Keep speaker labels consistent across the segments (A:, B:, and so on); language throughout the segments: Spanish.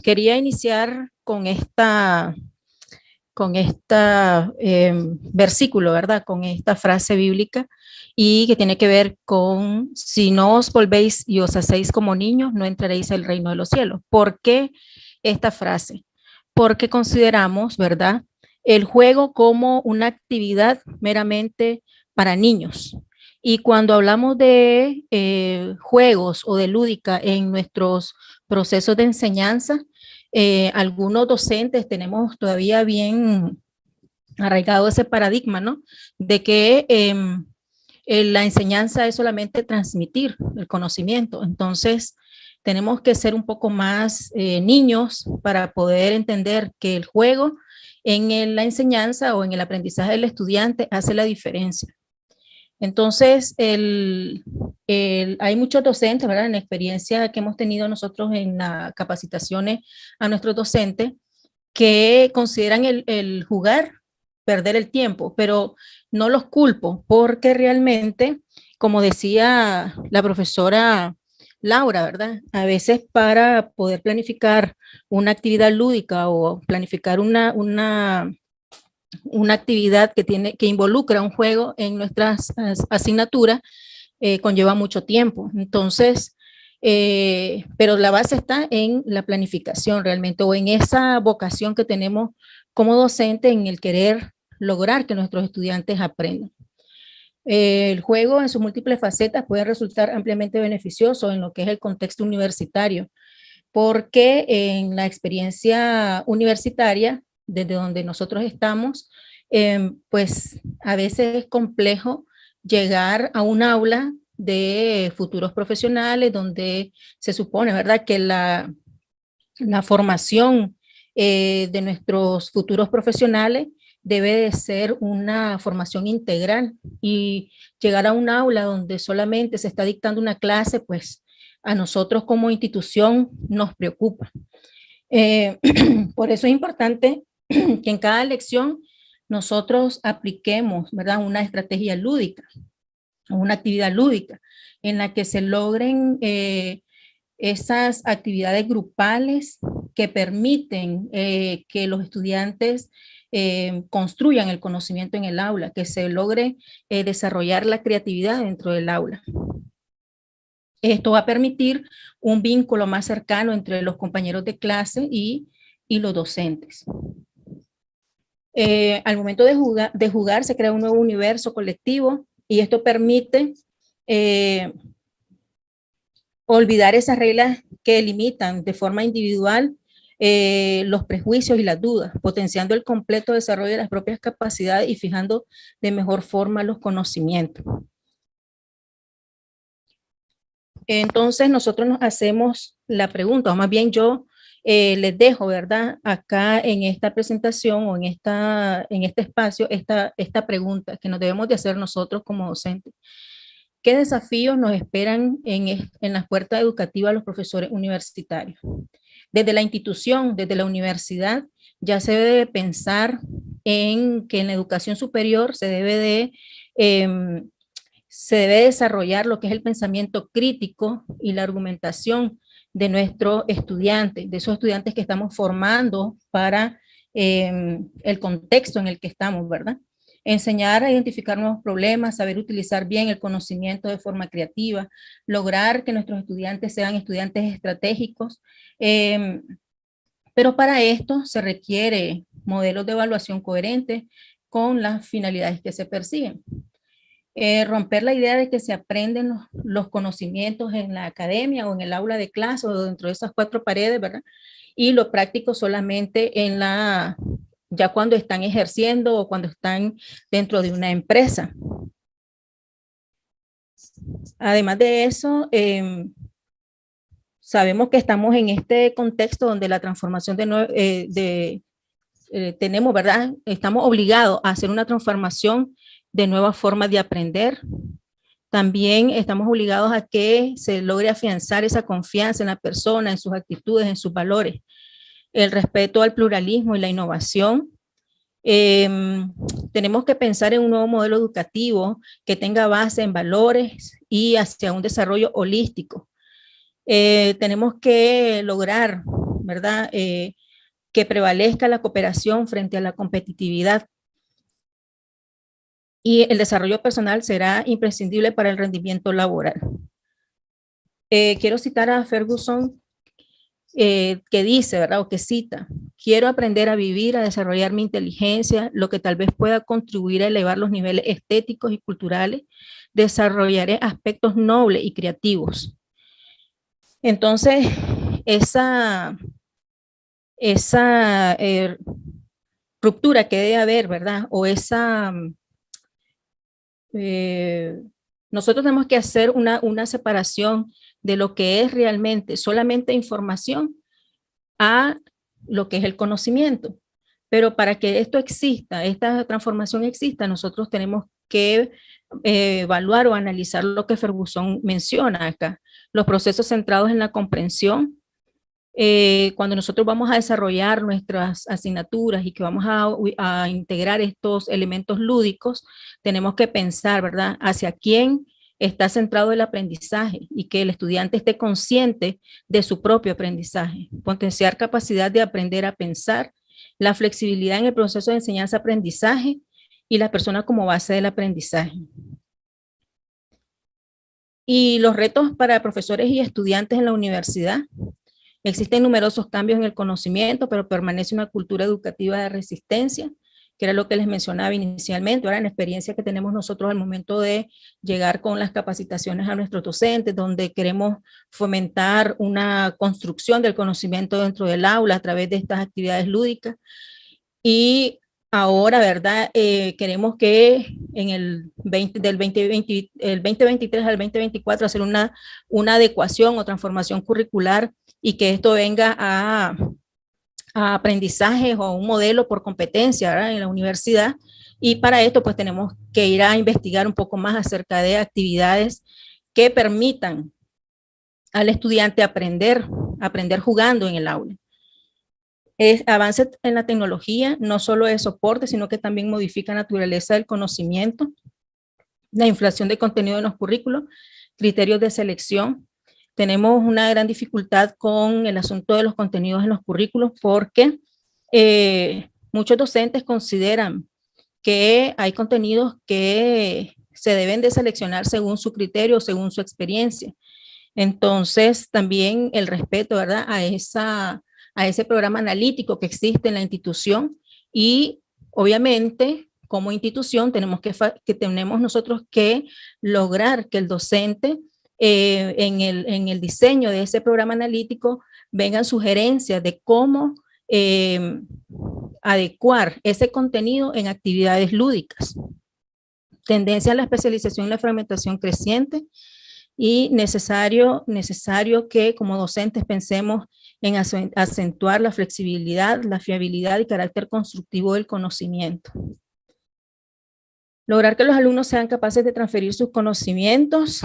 A: quería iniciar con esta versículo, ¿verdad? Con esta frase bíblica y que tiene que ver con si no os volvéis y os hacéis como niños, no entraréis al reino de los cielos. ¿Por qué esta frase? Porque consideramos, ¿verdad? El juego como una actividad meramente para niños. Y cuando hablamos de juegos o de lúdica en nuestros procesos de enseñanza, algunos docentes tenemos todavía bien arraigado ese paradigma, ¿no? De que la enseñanza es solamente transmitir el conocimiento. Entonces, tenemos que ser un poco más niños para poder entender que el juego en la enseñanza o en el aprendizaje del estudiante hace la diferencia. Entonces, hay muchos docentes, ¿verdad? En la experiencia que hemos tenido nosotros en las capacitaciones a nuestros docentes, que consideran el jugar perder el tiempo, pero no los culpo porque realmente, como decía la profesora Laura, ¿verdad? A veces para poder planificar una actividad lúdica o planificar una actividad que involucra un juego en nuestras asignaturas, conlleva mucho tiempo. Entonces, pero la base está en la planificación realmente, o en esa vocación que tenemos como docente en el querer lograr que nuestros estudiantes aprendan. El juego en sus múltiples facetas puede resultar ampliamente beneficioso en lo que es el contexto universitario, porque en la experiencia universitaria, desde donde nosotros estamos, pues a veces es complejo llegar a un aula de futuros profesionales donde se supone, ¿verdad?, que la formación de nuestros futuros profesionales debe de ser una formación integral, y llegar a un aula donde solamente se está dictando una clase, pues a nosotros como institución nos preocupa. Por eso es importante que en cada lección nosotros apliquemos, ¿verdad?, una estrategia lúdica, una actividad lúdica en la que se logren esas actividades grupales que permiten que los estudiantes construyan el conocimiento en el aula, que se logre desarrollar la creatividad dentro del aula. Esto va a permitir un vínculo más cercano entre los compañeros de clase y los docentes. Al momento de jugar se crea un nuevo universo colectivo, y esto permite olvidar esas reglas que limitan de forma individual los prejuicios y las dudas, potenciando el completo desarrollo de las propias capacidades y fijando de mejor forma los conocimientos. Entonces nosotros nos hacemos la pregunta, o más bien yo les dejo, ¿verdad?, acá en esta presentación o en este espacio, esta pregunta que nos debemos de hacer nosotros como docentes. ¿Qué desafíos nos esperan en las puertas educativas a los profesores universitarios? Desde la institución, desde la universidad, ya se debe pensar en que en la educación superior se debe desarrollar lo que es el pensamiento crítico y la argumentación de nuestros estudiantes, de esos estudiantes que estamos formando para el contexto en el que estamos, ¿verdad? Enseñar a identificar nuevos problemas, saber utilizar bien el conocimiento de forma creativa, lograr que nuestros estudiantes sean estudiantes estratégicos, pero para esto se requiere modelos de evaluación coherentes con las finalidades que se persiguen. Romper la idea de que se aprenden los conocimientos en la academia o en el aula de clase o dentro de esas cuatro paredes, ¿verdad? Y lo práctico solamente ya cuando están ejerciendo o cuando están dentro de una empresa. Además de eso, sabemos que estamos en este contexto donde la transformación tenemos, ¿verdad? Estamos obligados a hacer una transformación de nuevas formas de aprender. También estamos obligados a que se logre afianzar esa confianza en la persona, en sus actitudes, en sus valores, el respeto al pluralismo y la innovación. Tenemos que pensar en un nuevo modelo educativo que tenga base en valores y hacia un desarrollo holístico. Tenemos que lograr ¿verdad? Que prevalezca la cooperación frente a la competitividad. Y el desarrollo personal será imprescindible para el rendimiento laboral. Quiero citar a Ferguson, que dice, ¿verdad? O que cita: quiero aprender a vivir, a desarrollar mi inteligencia, lo que tal vez pueda contribuir a elevar los niveles estéticos y culturales. Desarrollaré aspectos nobles y creativos. Entonces, esa ruptura que debe haber, ¿verdad? O nosotros tenemos que hacer una separación de lo que es realmente solamente información a lo que es el conocimiento. Pero para que esto exista, esta transformación exista, nosotros tenemos que evaluar o analizar lo que Ferguson menciona acá: los procesos centrados en la comprensión. Cuando nosotros vamos a desarrollar nuestras asignaturas y que vamos a integrar estos elementos lúdicos, tenemos que pensar, ¿verdad?, hacia quién está centrado el aprendizaje y que el estudiante esté consciente de su propio aprendizaje. Potenciar capacidad de aprender a pensar, la flexibilidad en el proceso de enseñanza-aprendizaje y la persona como base del aprendizaje. Y los retos para profesores y estudiantes en la universidad. Existen numerosos cambios en el conocimiento, pero permanece una cultura educativa de resistencia, que era lo que les mencionaba inicialmente. Ahora, en la experiencia que tenemos nosotros al momento de llegar con las capacitaciones a nuestros docentes, donde queremos fomentar una construcción del conocimiento dentro del aula a través de estas actividades lúdicas. Y ahora, ¿verdad? Queremos que en el 2023 al 2024 hacer una adecuación o transformación curricular y que esto venga a aprendizajes o un modelo por competencia, ¿verdad?, en la universidad. Y para esto pues tenemos que ir a investigar un poco más acerca de actividades que permitan al estudiante aprender jugando en el aula. Avance en la tecnología no solo es soporte, sino que también modifica la naturaleza del conocimiento, la inflación de contenido en los currículos, criterios de selección. Tenemos una gran dificultad con el asunto de los contenidos en los currículos porque muchos docentes consideran que hay contenidos que se deben de seleccionar según su criterio, según su experiencia. Entonces, también el respeto, ¿verdad?, a ese programa analítico que existe en la institución, y obviamente como institución tenemos nosotros que lograr que el docente en el diseño de ese programa analítico vengan sugerencias de cómo adecuar ese contenido en actividades lúdicas. Tendencia a la especialización y la fragmentación creciente, y necesario que como docentes pensemos en acentuar la flexibilidad, la fiabilidad y carácter constructivo del conocimiento. Lograr que los alumnos sean capaces de transferir sus conocimientos.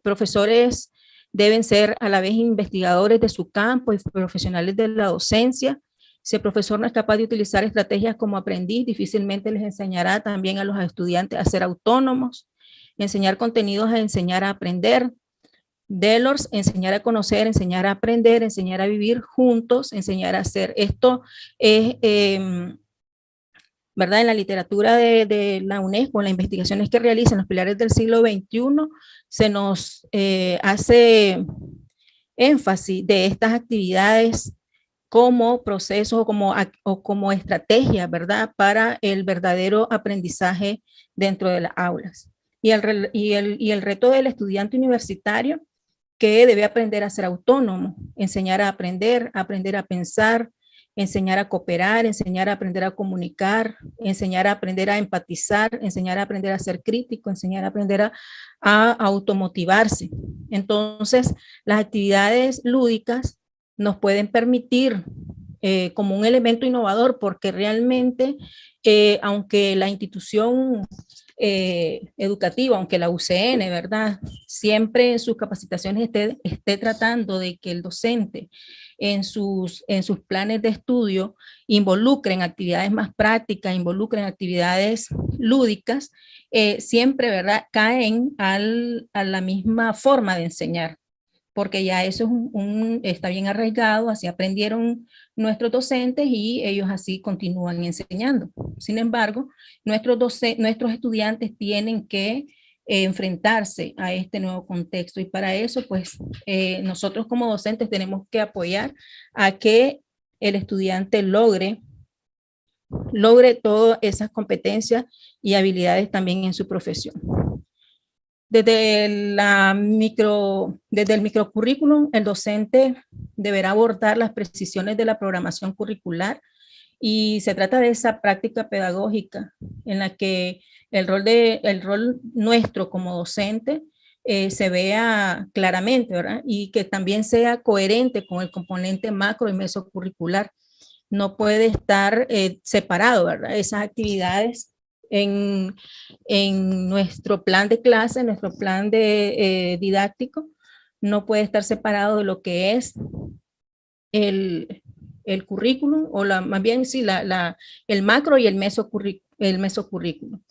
A: Profesores deben ser a la vez investigadores de su campo y profesionales de la docencia. Si el profesor no es capaz de utilizar estrategias como aprendiz, difícilmente les enseñará también a los estudiantes a ser autónomos. Enseñar contenidos a enseñar a aprender. Delors, enseñar a conocer, enseñar a aprender, enseñar a vivir juntos, enseñar a hacer. Esto es, ¿verdad?, en la literatura de la UNESCO, en las investigaciones que realizan los pilares del siglo XXI, se nos hace énfasis de estas actividades como procesos o como estrategias, ¿verdad?, para el verdadero aprendizaje dentro de las aulas. Y el reto del estudiante universitario, que debe aprender a ser autónomo, enseñar a aprender a pensar, enseñar a cooperar, enseñar a aprender a comunicar, enseñar a aprender a empatizar, enseñar a aprender a ser crítico, enseñar a aprender a automotivarse. Entonces, las actividades lúdicas nos pueden permitir como un elemento innovador, porque realmente, aunque la institución educativa, aunque la UCN, ¿verdad?, siempre en sus capacitaciones esté tratando de que el docente en sus planes de estudio involucren actividades más prácticas, involucren actividades lúdicas, siempre, ¿verdad?, caen a la misma forma de enseñar, porque ya eso es está bien arraigado, así aprendieron nuestros docentes y ellos así continúan enseñando. Sin embargo, nuestros estudiantes tienen que enfrentarse a este nuevo contexto y para eso, pues, nosotros como docentes tenemos que apoyar a que el estudiante logre todas esas competencias y habilidades también en su profesión. Desde el microcurrículum, el docente deberá abordar las precisiones de la programación curricular y se trata de esa práctica pedagógica en la que el rol nuestro como docente se vea claramente, ¿verdad? Y que también sea coherente con el componente macro y mesocurricular. No puede estar separado, ¿verdad? Esas actividades en, en nuestro plan de clase, en nuestro plan de didáctico, no puede estar separado de lo que es el currículum, o más bien sí, el macro y el mesocurrículum.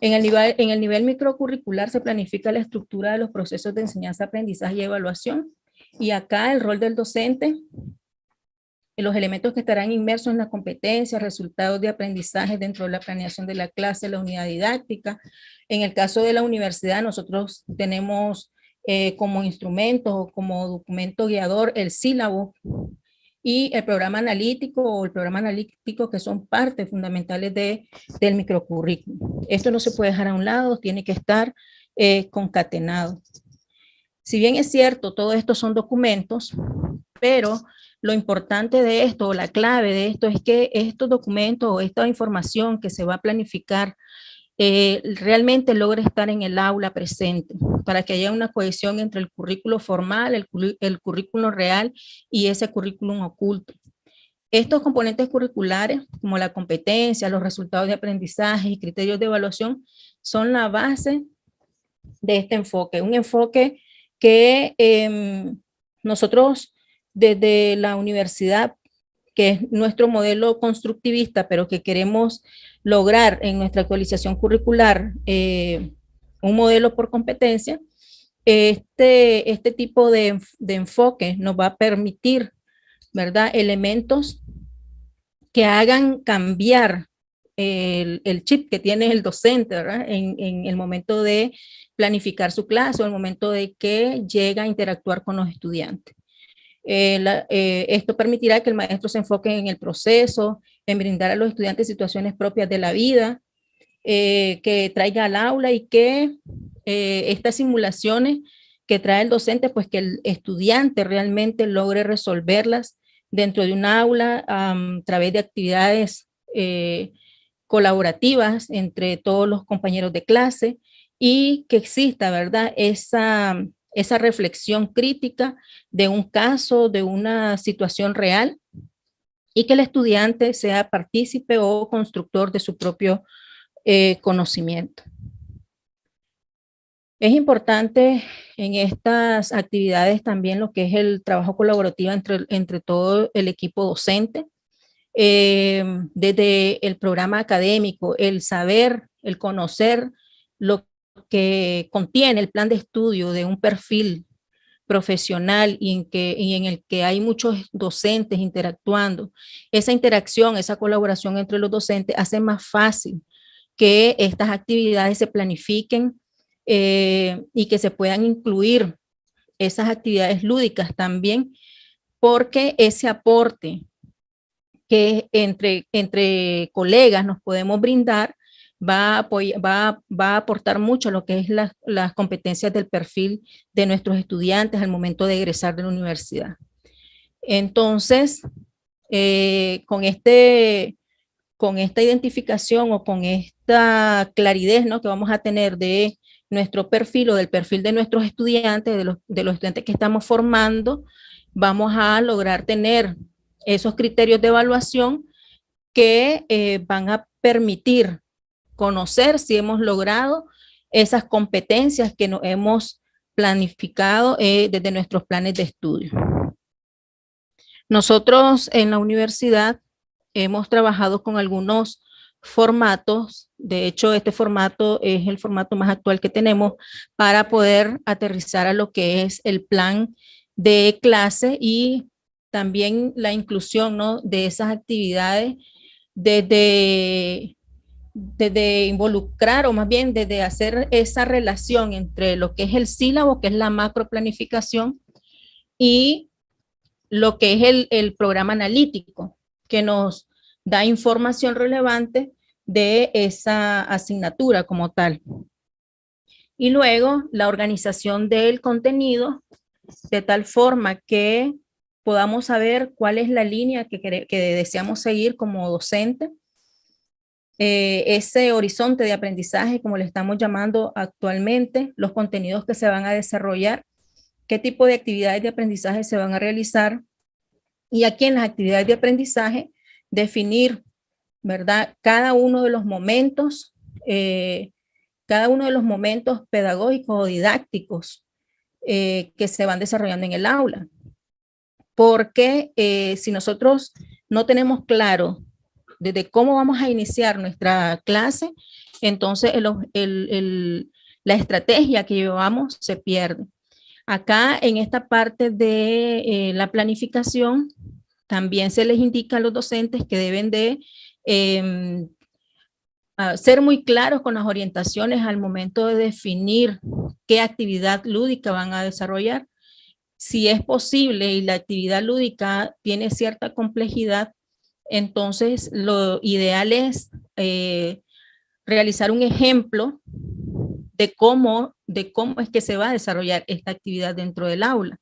A: En el nivel microcurricular se planifica la estructura de los procesos de enseñanza, aprendizaje y evaluación. Y acá el rol del docente, los elementos que estarán inmersos en la competencia, resultados de aprendizaje dentro de la planeación de la clase, la unidad didáctica. En el caso de la universidad, nosotros tenemos como instrumento o como documento guiador el sílabo y el programa analítico o el programa analítico, que son partes fundamentales del microcurrículum. Esto no se puede dejar a un lado, tiene que estar concatenado. Si bien es cierto, todo esto son documentos, pero lo importante de esto, o la clave de esto, es que estos documentos o esta información que se va a planificar realmente logre estar en el aula presente, para que haya una cohesión entre el currículo formal, el currículo real y ese currículum oculto. Estos componentes curriculares, como la competencia, los resultados de aprendizaje y criterios de evaluación, son la base de este enfoque, un enfoque que nosotros desde la universidad, que es nuestro modelo constructivista, pero que queremos lograr en nuestra actualización curricular un modelo por competencia, este tipo de enfoque nos va a permitir, ¿verdad?, elementos que hagan cambiar el chip que tiene el docente, ¿verdad?, en el momento de planificar su clase o el momento de que llega a interactuar con los estudiantes. Esto permitirá que el maestro se enfoque en el proceso, en brindar a los estudiantes situaciones propias de la vida, que traiga al aula y que estas simulaciones que trae el docente, pues que el estudiante realmente logre resolverlas dentro de un aula a través de actividades colaborativas entre todos los compañeros de clase y que exista, ¿verdad?, esa reflexión crítica de un caso, de una situación real, y que el estudiante sea partícipe o constructor de su propio conocimiento. Es importante en estas actividades también lo que es el trabajo colaborativo entre todo el equipo docente, desde el programa académico, el saber, el conocer lo que contiene el plan de estudio de un perfil profesional y en el que hay muchos docentes interactuando. Esa interacción, esa colaboración entre los docentes hace más fácil que estas actividades se planifiquen y que se puedan incluir esas actividades lúdicas también, porque ese aporte que entre colegas nos podemos brindar va a aportar mucho a lo que es las competencias del perfil de nuestros estudiantes al momento de egresar de la universidad. Entonces, con esta identificación o con esta claridad, ¿no?, que vamos a tener de nuestro perfil o del perfil de nuestros estudiantes, de los estudiantes que estamos formando, vamos a lograr tener esos criterios de evaluación que van a permitir conocer si hemos logrado esas competencias que nos hemos planificado desde nuestros planes de estudio. Nosotros en la universidad hemos trabajado con algunos formatos. De hecho, este formato es el formato más actual que tenemos para poder aterrizar a lo que es el plan de clase y también la inclusión, ¿no?, de esas actividades desde involucrar, o más bien desde hacer esa relación entre lo que es el sílabo, que es la macro planificación, y lo que es el programa analítico, que nos da información relevante de esa asignatura como tal. Y luego la organización del contenido de tal forma que podamos saber cuál es la línea que deseamos seguir como docente, ese horizonte de aprendizaje, como le estamos llamando actualmente, los contenidos que se van a desarrollar, qué tipo de actividades de aprendizaje se van a realizar, y aquí en las actividades de aprendizaje definir, ¿verdad?, cada uno de los momentos pedagógicos o didácticos que se van desarrollando en el aula. Porque si nosotros no tenemos claro desde cómo vamos a iniciar nuestra clase, entonces la estrategia que llevamos se pierde. Acá en esta parte de la planificación, también se les indica a los docentes que deben de ser muy claros con las orientaciones al momento de definir qué actividad lúdica van a desarrollar. Si es posible y la actividad lúdica tiene cierta complejidad, entonces lo ideal es realizar un ejemplo de cómo es que se va a desarrollar esta actividad dentro del aula,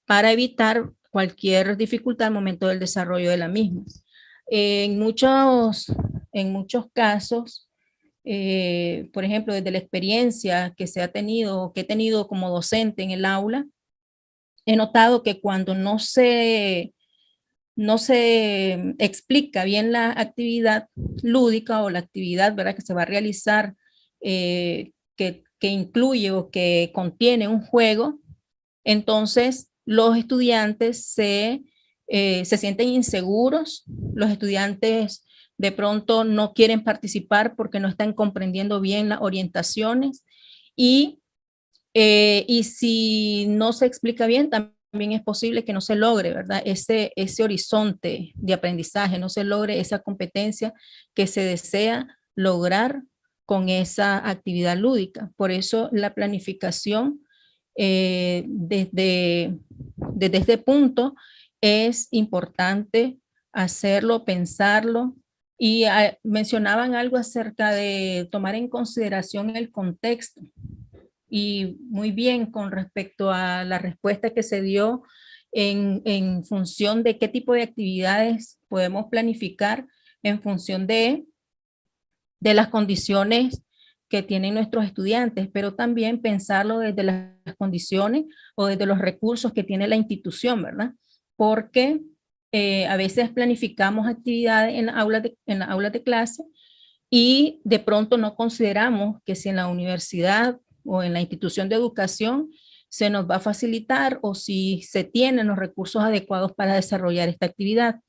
A: para evitar cualquier dificultad al momento del desarrollo de la misma. En muchos casos, por ejemplo, desde la experiencia que se ha tenido, que he tenido como docente en el aula, he notado que cuando no se explica bien la actividad lúdica o la actividad, ¿verdad?, que se va a realizar, que incluye o que contiene un juego, entonces los estudiantes se sienten inseguros, los estudiantes de pronto no quieren participar porque no están comprendiendo bien las orientaciones, y si no se explica bien, también es posible que no se logre, ¿verdad?, ese horizonte de aprendizaje, no se logre esa competencia que se desea lograr con esa actividad lúdica. Por eso la planificación desde este punto es importante hacerlo, pensarlo. Y mencionaban algo acerca de tomar en consideración el contexto. Y muy bien con respecto a la respuesta que se dio en función de qué tipo de actividades podemos planificar en función de las condiciones que tienen nuestros estudiantes, pero también pensarlo desde las condiciones o desde los recursos que tiene la institución, ¿verdad? Porque a veces planificamos actividades en las aulas de clase y de pronto no consideramos que si en la universidad o en la institución de educación se nos va a facilitar o si se tienen los recursos adecuados para desarrollar esta actividad.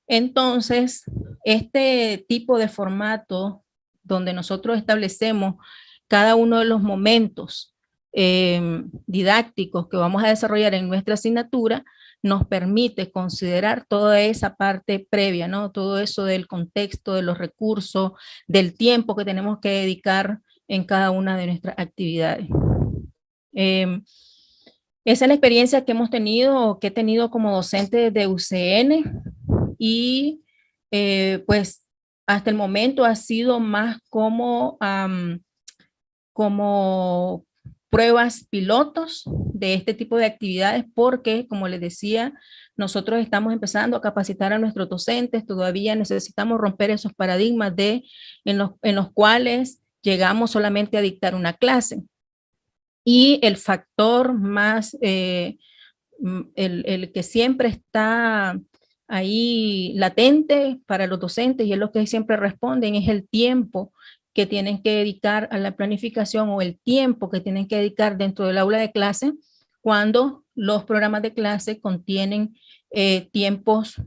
A: Entonces, este tipo de formato donde nosotros establecemos cada uno de los momentos didácticos que vamos a desarrollar en nuestra asignatura, nos permite considerar toda esa parte previa, ¿no? Todo eso del contexto, de los recursos, del tiempo que tenemos que dedicar en cada una de nuestras actividades. Esa es la experiencia que hemos tenido, que he tenido como docente de UCN, y pues hasta el momento ha sido más como pruebas pilotos de este tipo de actividades, porque, como les decía, nosotros estamos empezando a capacitar a nuestros docentes, todavía necesitamos romper esos paradigmas en los cuales llegamos solamente a dictar una clase. Y el factor más, el que siempre está ahí latente para los docentes, y es lo que siempre responden, es el tiempo que tienen que dedicar a la planificación o el tiempo que tienen que dedicar dentro del aula de clase cuando los programas de clase contienen tiempos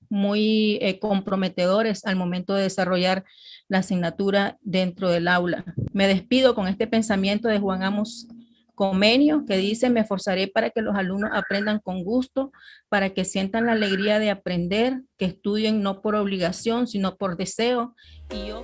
A: muy comprometedores al momento de desarrollar la asignatura dentro del aula. Me despido con este pensamiento de Juan Amos convenio que dice: me esforzaré para que los alumnos aprendan con gusto, para que sientan la alegría de aprender, que estudien no por obligación, sino por deseo. Y yo